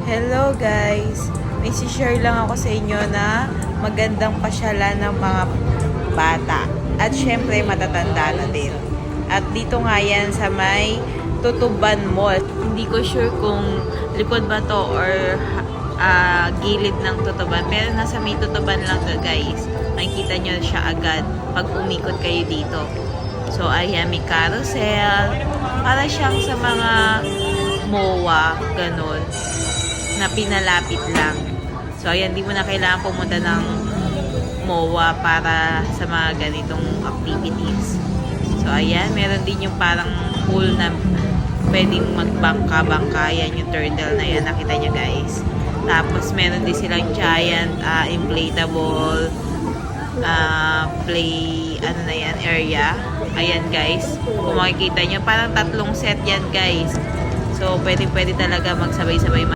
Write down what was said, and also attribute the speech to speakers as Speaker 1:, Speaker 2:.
Speaker 1: Hello guys! May share lang ako sa inyo na magandang pasyalan ng mga bata. At syempre matatanda na din. At dito nga yan sa may Tutuban Mall. Hindi ko sure kung likod ba to or gilid ng Tutuban. Pero nasa may Tutuban lang to guys. Makikita nyo siya agad pag umikot kayo dito. So ayan, may carousel. Para siyang sa mga MOA, ganun, na pinalapit lang. So, ayan, di mo na kailangan pumunta ng MOA para sa mga ganitong activities. So, ayan, meron din yung parang pool na pwedeng magbangka-bangka. Yan yung turtle na yan, nakita nyo guys. Tapos, meron din silang giant inflatable play, ano na yan, area. Ayan guys, kung makikita nyo, parang 3 set yan guys. So, pwede talaga magsabay-sabay